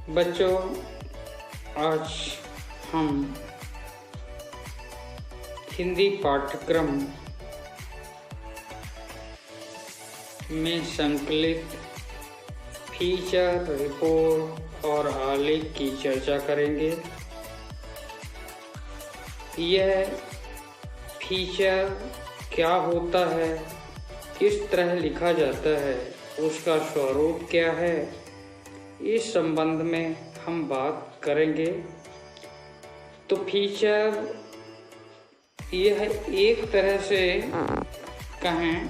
बच्चों, आज हम हिंदी पाठ्यक्रम में संकलित फीचर, रिपोर्ट और आलेख की चर्चा करेंगे। यह फीचर क्या होता है, किस तरह लिखा जाता है, उसका स्वरूप क्या है, इस संबंध में हम बात करेंगे। तो फीचर यह एक तरह से कहें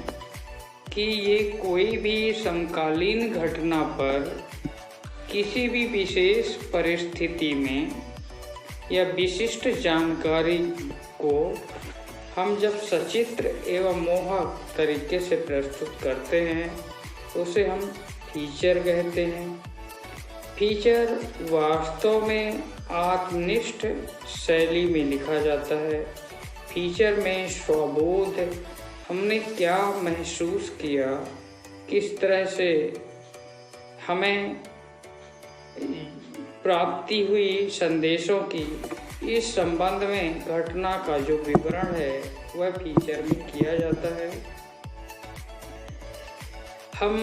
कि ये कोई भी समकालीन घटना पर किसी भी विशेष परिस्थिति में या विशिष्ट जानकारी को हम जब सचित्र एवं मोहक तरीके से प्रस्तुत करते हैं उसे हम फीचर कहते हैं। फीचर वास्तव में आत्मनिष्ठ शैली में लिखा जाता है। फीचर में स्वबोध, हमने क्या महसूस किया, किस तरह से हमें प्राप्ति हुई संदेशों की, इस संबंध में घटना का जो विवरण है वह फीचर में किया जाता है। हम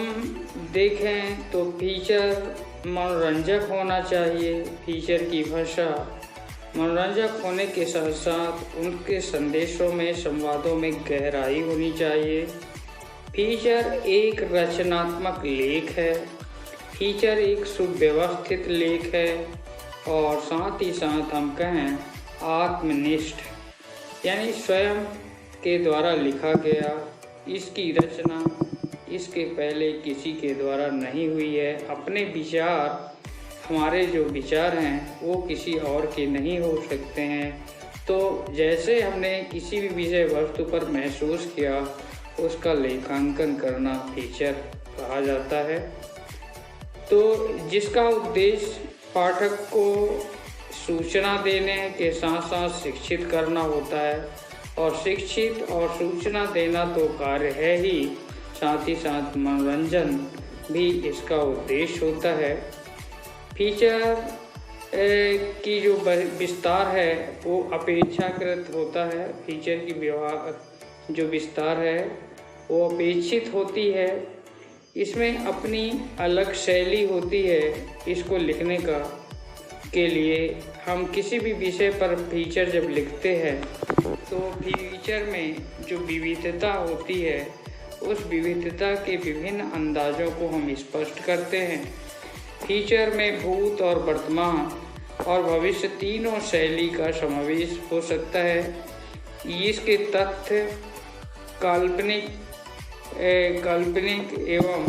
देखें तो फीचर मनोरंजक होना चाहिए। फीचर की भाषा मनोरंजक होने के साथ साथ उनके संदेशों में, संवादों में गहराई होनी चाहिए। फीचर एक रचनात्मक लेख है। फीचर एक सुव्यवस्थित लेख है और साथ ही साथ हम कहें आत्मनिष्ठ, यानी स्वयं के द्वारा लिखा गया। इसकी रचना इसके पहले किसी के द्वारा नहीं हुई है। अपने विचार, हमारे जो विचार हैं वो किसी और के नहीं हो सकते हैं। तो जैसे हमने किसी भी विषय वस्तु पर महसूस किया उसका लेखांकन करना फीचर कहा जाता है। तो जिसका उद्देश्य पाठक को सूचना देने के साथ साथ शिक्षित करना होता है, और शिक्षित और सूचना देना तो कार्य है ही, साथ ही साथ मनोरंजन भी इसका उद्देश्य होता है। फीचर की जो विस्तार है वो अपेक्षाकृत होता है। फीचर की व्यवहार जो विस्तार है वो अपेक्षित होती है। इसमें अपनी अलग शैली होती है। इसको लिखने के लिए हम किसी भी विषय पर फीचर जब लिखते हैं तो फीचर में जो विविधता होती है उस विविधता के विभिन्न अंदाजों को हम स्पष्ट करते हैं। फीचर में भूत और वर्तमान और भविष्य तीनों शैली का समावेश हो सकता है। इसके तथ्य काल्पनिक एवं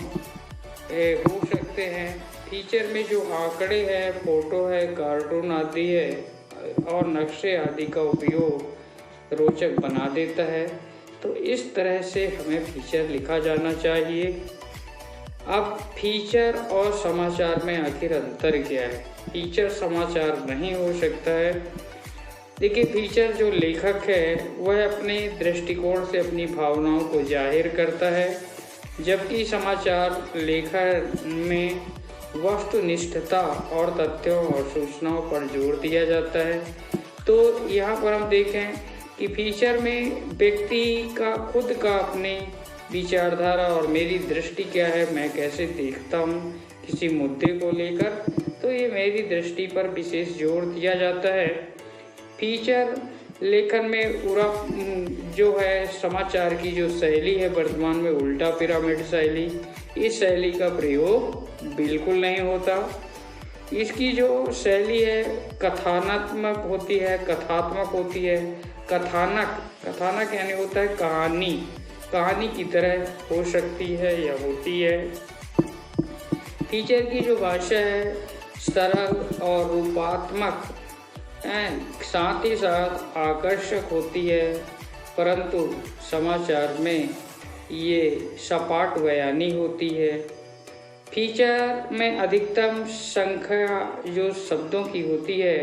हो सकते हैं। फीचर में जो आंकड़े हैं, फोटो है, कार्टून आदि है और नक्शे आदि का उपयोग रोचक बना देता है। तो इस तरह से हमें फीचर लिखा जाना चाहिए। अब फीचर और समाचार में आखिर अंतर क्या है? फीचर समाचार नहीं हो सकता है। देखिए, फीचर जो लेखक है वह अपने दृष्टिकोण से अपनी भावनाओं को जाहिर करता है, जबकि समाचार लेखन में वस्तुनिष्ठता और तथ्यों और सूचनाओं पर जोर दिया जाता है। तो यहाँ पर हम देखें कि फीचर में व्यक्ति का खुद का अपने विचारधारा और मेरी दृष्टि क्या है, मैं कैसे देखता हूँ किसी मुद्दे को लेकर, तो ये मेरी दृष्टि पर विशेष जोर दिया जाता है। फीचर लेखन में पूरा जो है समाचार की जो शैली है वर्तमान में उल्टा पिरामिड शैली, इस शैली का प्रयोग बिल्कुल नहीं होता। इसकी जो शैली है कथानात्मक होती है, कथात्मक होती है। कथानक यानी होता है कहानी की तरह हो सकती है या होती है। फीचर की जो भाषा है सरल और रूपात्मक, साथ ही साथ आकर्षक होती है, परंतु समाचार में ये सपाट बयानी होती है। फीचर में अधिकतम संख्या जो शब्दों की होती है,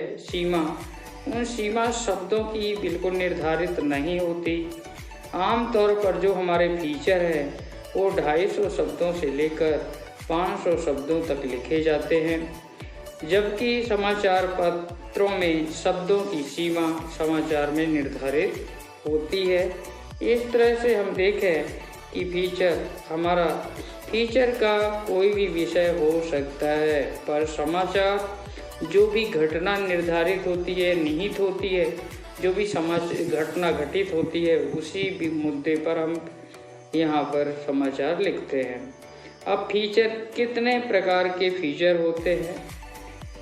उन सीमा शब्दों की बिल्कुल निर्धारित नहीं होती। आमतौर पर जो हमारे फीचर है वो 250 शब्दों से लेकर 500 शब्दों तक लिखे जाते हैं। जबकि समाचार पत्रों में शब्दों की सीमा समाचार में निर्धारित होती है। इस तरह से हम देखें कि फीचर का कोई भी विषय हो सकता है, पर समाचार जो भी घटना निर्धारित होती है, निहित होती है, जो भी घटना घटित होती है, उसी भी मुद्दे पर हम यहाँ पर समाचार लिखते हैं। अब फीचर, कितने प्रकार के फीचर होते हैं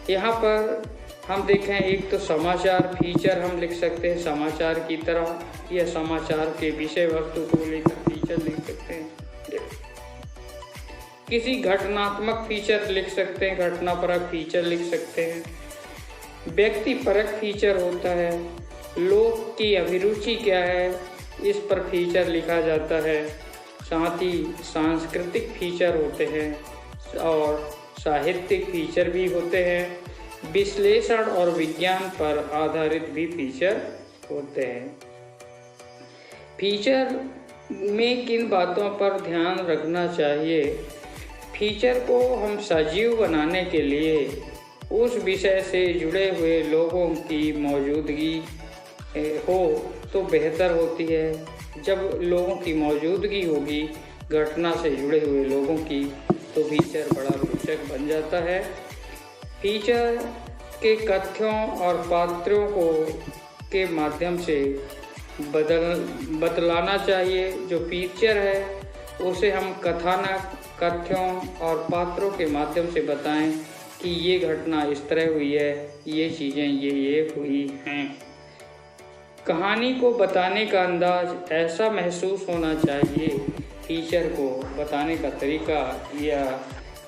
यहाँ पर हम देखें। एक तो समाचार फीचर हम लिख सकते हैं समाचार की तरह, या समाचार के विषय वस्तु को लेकर फीचर लिख सकते हैं। किसी घटनात्मक फीचर लिख सकते हैं, घटनापरक फीचर लिख सकते हैं। व्यक्तिपरक फीचर होता है, लोग की अभिरुचि क्या है इस पर फीचर लिखा जाता है। साथ ही सांस्कृतिक फीचर होते हैं और साहित्यिक फीचर भी होते हैं। विश्लेषण और विज्ञान पर आधारित भी फीचर होते हैं। फीचर में किन बातों पर ध्यान रखना चाहिए? फीचर को हम सजीव बनाने के लिए उस विषय से जुड़े हुए लोगों की मौजूदगी हो तो बेहतर होती है। जब लोगों की मौजूदगी होगी घटना से जुड़े हुए लोगों की, तो फीचर बड़ा रोचक बन जाता है। फीचर के कथ्यों और पात्रों को के माध्यम से बतलाना चाहिए। जो फीचर है उसे हम कथानक, कथ्यों और पात्रों के माध्यम से बताएं कि ये घटना इस तरह हुई है, ये चीज़ें ये हुई हैं। कहानी को बताने का अंदाज ऐसा महसूस होना चाहिए, फीचर को बताने का तरीका या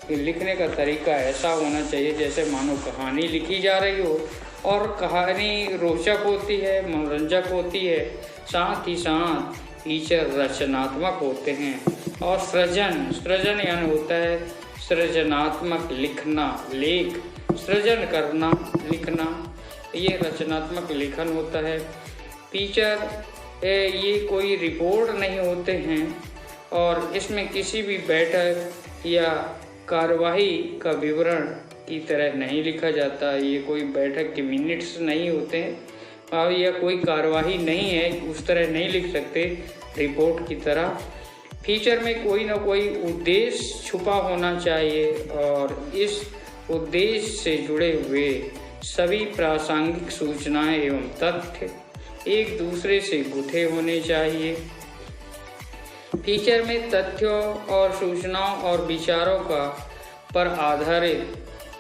लिखने का तरीका ऐसा होना चाहिए जैसे मानो कहानी लिखी जा रही हो, और कहानी रोचक होती है, मनोरंजक होती है। साथ ही साथ फीचर रचनात्मक होते हैं। और सृजन यानी होता है सृजनात्मक लिखना, लेख सृजन करना, लिखना, ये रचनात्मक लेखन होता है। फीचर ये कोई रिपोर्ट नहीं होते हैं और इसमें किसी भी बैठक या कार्यवाही का विवरण की तरह नहीं लिखा जाता। ये कोई बैठक के मिनट्स नहीं होते हैं और यह कोई कार्यवाही नहीं है, उस तरह नहीं लिख सकते रिपोर्ट की तरह। फीचर में कोई ना कोई उद्देश्य छुपा होना चाहिए और इस उद्देश्य से जुड़े हुए सभी प्रासंगिक सूचनाएं एवं तथ्य एक दूसरे से गुथे होने चाहिए। फीचर में तथ्यों और सूचनाओं और विचारों पर आधारित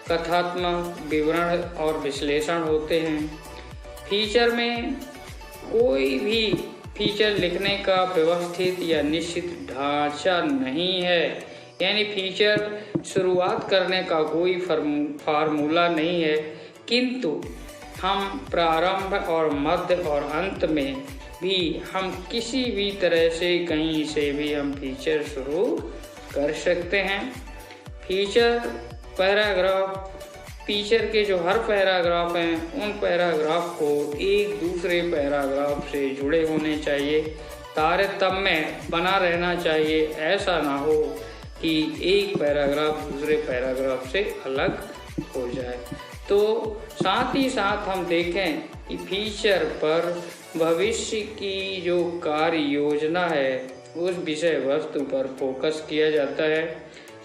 कथात्मक विवरण और विश्लेषण होते हैं। फीचर में कोई भी फीचर लिखने का व्यवस्थित या निश्चित ढांचा नहीं है, यानी फीचर शुरुआत करने का कोई फार्मूला नहीं है, किंतु हम प्रारंभ और मध्य और अंत में भी हम किसी भी तरह से कहीं से भी हम फीचर शुरू कर सकते हैं। फीचर पैराग्राफ, फीचर के जो हर पैराग्राफ हैं उन पैराग्राफ को एक दूसरे पैराग्राफ से जुड़े होने चाहिए, तारतम्य बना रहना चाहिए। ऐसा ना हो कि एक पैराग्राफ दूसरे पैराग्राफ से अलग हो जाए। तो साथ ही साथ हम देखें कि फीचर पर भविष्य की जो कार्य योजना है उस विषय वस्तु पर फोकस किया जाता है।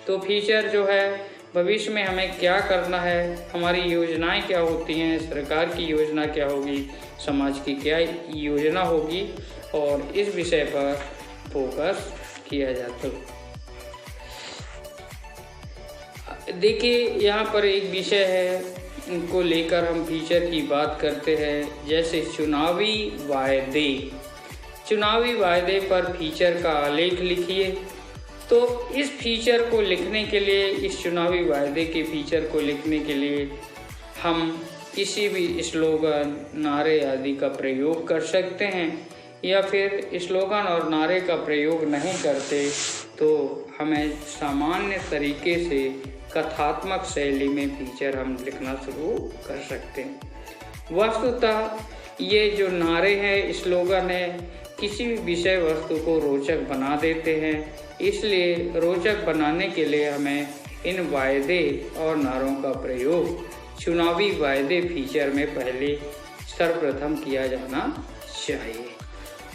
तो फीचर जो है भविष्य में हमें क्या करना है, हमारी योजनाएं क्या होती हैं, सरकार की योजना क्या होगी, समाज की क्या योजना होगी, और इस विषय पर फोकस किया जाता है। देखिए यहाँ पर एक विषय है, उनको लेकर हम फीचर की बात करते हैं, जैसे चुनावी वायदे। चुनावी वायदे पर फीचर का आलेख लिखिए। तो इस फीचर को लिखने के लिए, इस चुनावी वायदे के फीचर को लिखने के लिए हम किसी भी स्लोगन, नारे आदि का प्रयोग कर सकते हैं, या फिर स्लोगन और नारे का प्रयोग नहीं करते तो हमें सामान्य तरीके से कथात्मक शैली में फीचर हम लिखना शुरू कर सकते हैं। वस्तुतः ये जो नारे हैं, स्लोगन है, किसी भी विषय वस्तु को रोचक बना देते हैं। इसलिए रोचक बनाने के लिए हमें इन वायदे और नारों का प्रयोग चुनावी वायदे फीचर में पहले सर्वप्रथम किया जाना चाहिए।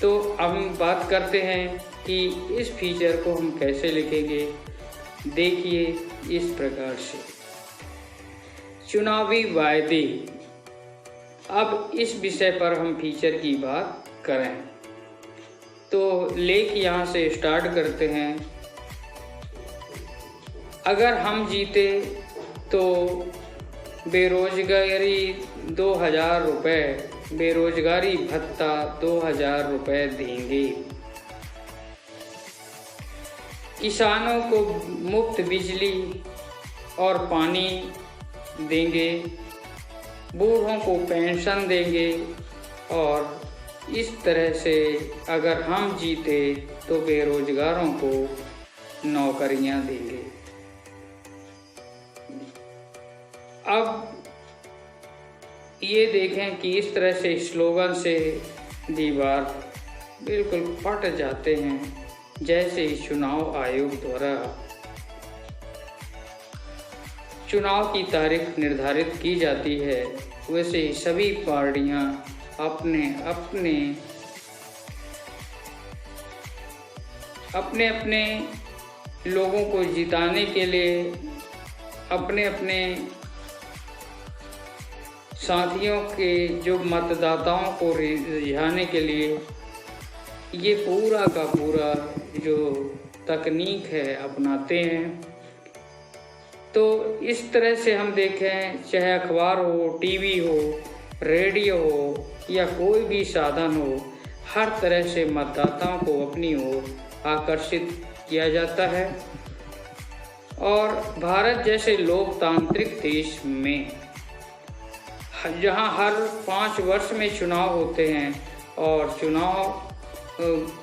तो अब हम बात करते हैं कि इस फीचर को हम कैसे लिखेंगे। देखिए इस प्रकार से, चुनावी वायदे। अब इस विषय पर हम फीचर की बात करें तो लेख यहाँ से स्टार्ट करते हैं। अगर हम जीते तो बेरोजगारी 2000 रुपये, बेरोजगारी भत्ता 2000 रुपये देंगे। किसानों को मुफ्त बिजली और पानी देंगे, बूढ़ों को पेंशन देंगे और इस तरह से अगर हम जीते तो बेरोजगारों को नौकरियां देंगे। अब ये देखें कि इस तरह से स्लोगन से दीवार बिल्कुल फट जाते हैं। जैसे ही चुनाव आयोग द्वारा चुनाव की तारीख निर्धारित की जाती है, वैसे ही सभी पार्टियां अपने अपने लोगों को जिताने के लिए, अपने साथियों के जो मतदाताओं को रिझाने के लिए ये पूरा का पूरा जो तकनीक है अपनाते हैं। तो इस तरह से हम देखें, चाहे अखबार हो, टीवी हो, रेडियो हो या कोई भी साधन हो, हर तरह से मतदाताओं को अपनी ओर आकर्षित किया जाता है। और भारत जैसे लोकतांत्रिक देश में जहां हर 5 वर्ष में चुनाव होते हैं और चुनाव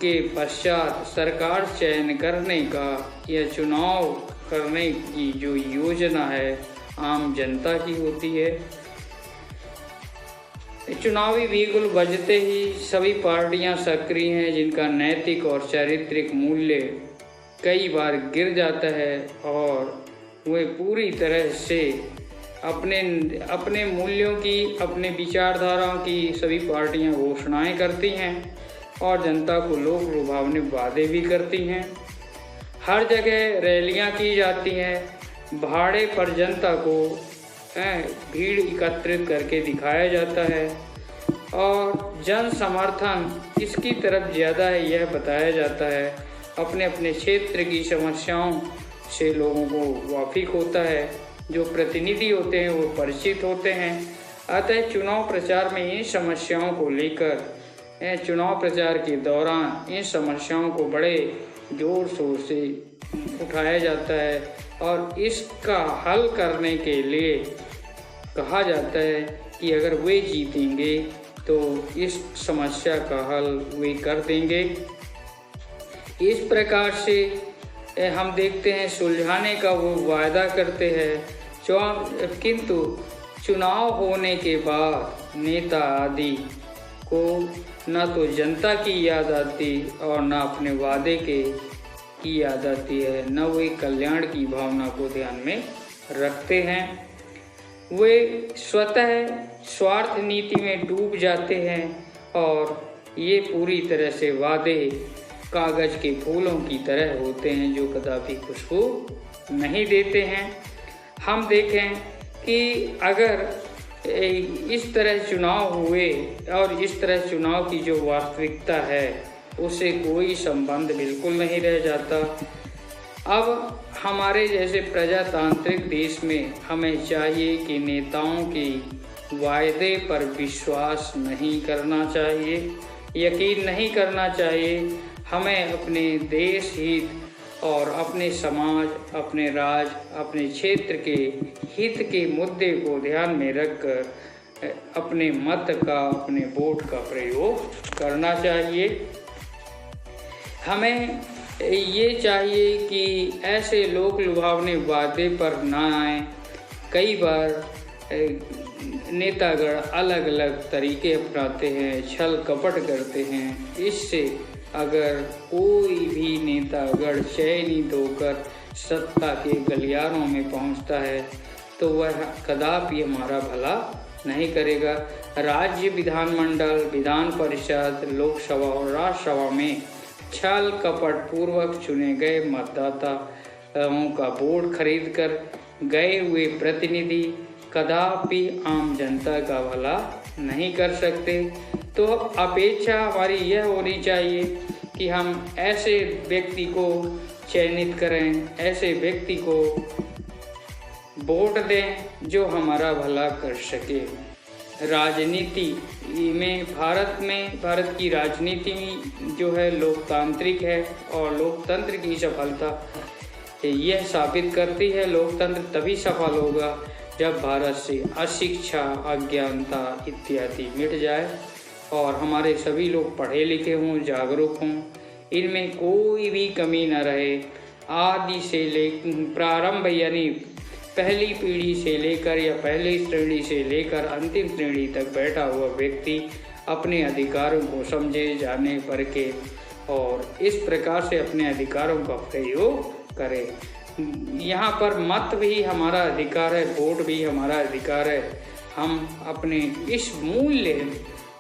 के पश्चात सरकार चयन करने का या चुनाव करने की जो योजना है आम जनता की होती है। चुनावी बिगुल बजते ही सभी पार्टियां सक्रिय हैं जिनका नैतिक और चारित्रिक मूल्य कई बार गिर जाता है और वे पूरी तरह से अपने मूल्यों की, अपने विचारधाराओं की सभी पार्टियां घोषणाएं करती हैं और जनता को लोक लुभावने वादे भी करती हैं। हर जगह रैलियां की जाती हैं, भाड़े पर जनता को भीड़ एकत्रित करके दिखाया जाता है और जन समर्थन किसकी तरफ ज़्यादा है यह बताया जाता है। अपने अपने क्षेत्र की समस्याओं से लोगों को वाकिफ होता है, जो प्रतिनिधि होते हैं वो परिचित होते हैं। अतः चुनाव प्रचार में इन समस्याओं को लेकर चुनाव प्रचार के दौरान इन समस्याओं को बड़े जोर शोर से उठाया जाता है और इसका हल करने के लिए कहा जाता है कि अगर वे जीतेंगे तो इस समस्या का हल वे कर देंगे। इस प्रकार से हम देखते हैं सुलझाने का वो वायदा करते हैं, किंतु चुनाव होने के बाद नेता आदि को न तो जनता की याद आती और न अपने वादे की याद आती है, न वे कल्याण की भावना को ध्यान में रखते हैं। वे स्वतः स्वार्थ नीति में डूब जाते हैं और ये पूरी तरह से वादे कागज के फूलों की तरह होते हैं जो कदापि खुशबू नहीं देते हैं। हम देखें कि अगर इस तरह चुनाव हुए और इस तरह चुनाव की जो वास्तविकता है उससे कोई संबंध बिल्कुल नहीं रह जाता। अब हमारे जैसे प्रजातांत्रिक देश में हमें चाहिए कि नेताओं के वायदे पर विश्वास नहीं करना चाहिए, यकीन नहीं करना चाहिए। हमें अपने देश हित और अपने समाज, अपने राज्य, अपने क्षेत्र के हित के मुद्दे को ध्यान में रखकर अपने मत का, अपने वोट का प्रयोग करना चाहिए। हमें ये चाहिए कि ऐसे लोक लुभावने वादे पर ना आए। कई बार नेतागण अलग अलग तरीके अपनाते हैं, छल कपट करते हैं। इससे अगर कोई भी नेतागण चयनित होकर सत्ता के गलियारों में पहुंचता है तो वह कदापि हमारा भला नहीं करेगा। राज्य विधानमंडल, विधान परिषद, लोकसभा और राज्यसभा में छल कपट पूर्वक चुने गए मतदाताओं का वोट खरीदकर गए हुए प्रतिनिधि कदापि आम जनता का भला नहीं कर सकते। तो अपेक्षा हमारी यह होनी चाहिए कि हम ऐसे व्यक्ति को चयनित करें, ऐसे व्यक्ति को वोट दें जो हमारा भला कर सके। राजनीति में भारत की राजनीति जो है लोकतांत्रिक है और लोकतंत्र की सफलता यह साबित करती है। लोकतंत्र तभी सफल होगा जब भारत से अशिक्षा, अज्ञानता इत्यादि मिट जाए और हमारे सभी लोग पढ़े लिखे हों, जागरूक हों, इनमें कोई भी कमी न रहे। आदि से प्रारंभ यानी पहली पीढ़ी से लेकर या पहली श्रेणी से लेकर अंतिम श्रेणी तक बैठा हुआ व्यक्ति अपने अधिकारों को समझे, जाने, परखे और इस प्रकार से अपने अधिकारों का प्रयोग करे। यहाँ पर मत भी हमारा अधिकार है, वोट भी हमारा अधिकार है। हम अपने इस मूल्य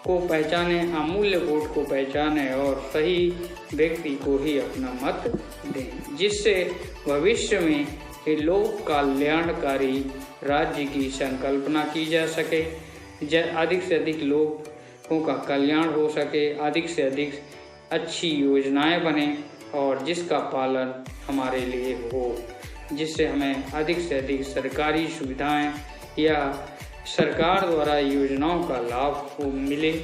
को पहचाने, अमूल्य वोट को पहचाने और सही व्यक्ति को ही अपना मत दें, जिससे भविष्य में लोक कल्याणकारी राज्य की संकल्पना की जा सके, अधिक से अधिक लोगों का कल्याण हो सके, अधिक से अधिक अच्छी योजनाएं बने और जिसका पालन हमारे लिए हो, जिससे हमें अधिक से अधिक सरकारी सुविधाएं या सरकार द्वारा योजनाओं का लाभ मिले।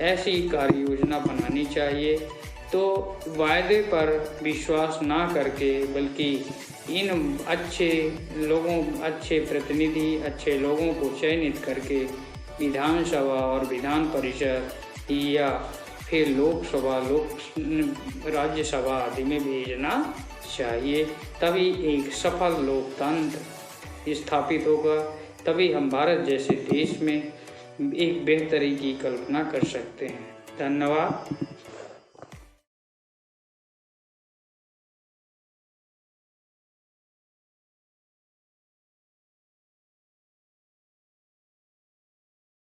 ऐसी कार्य योजना बनानी चाहिए। तो वायदे पर विश्वास ना करके बल्कि इन अच्छे लोगों, अच्छे प्रतिनिधि, अच्छे लोगों को चयनित करके विधानसभा और विधान परिषद या फिर लोकसभा, राज्यसभा आदि में भेजना चाहिए। तभी एक सफल लोकतंत्र स्थापित होगा, तभी हम भारत जैसे देश में एक बेहतरी की कल्पना कर सकते हैं। धन्यवाद।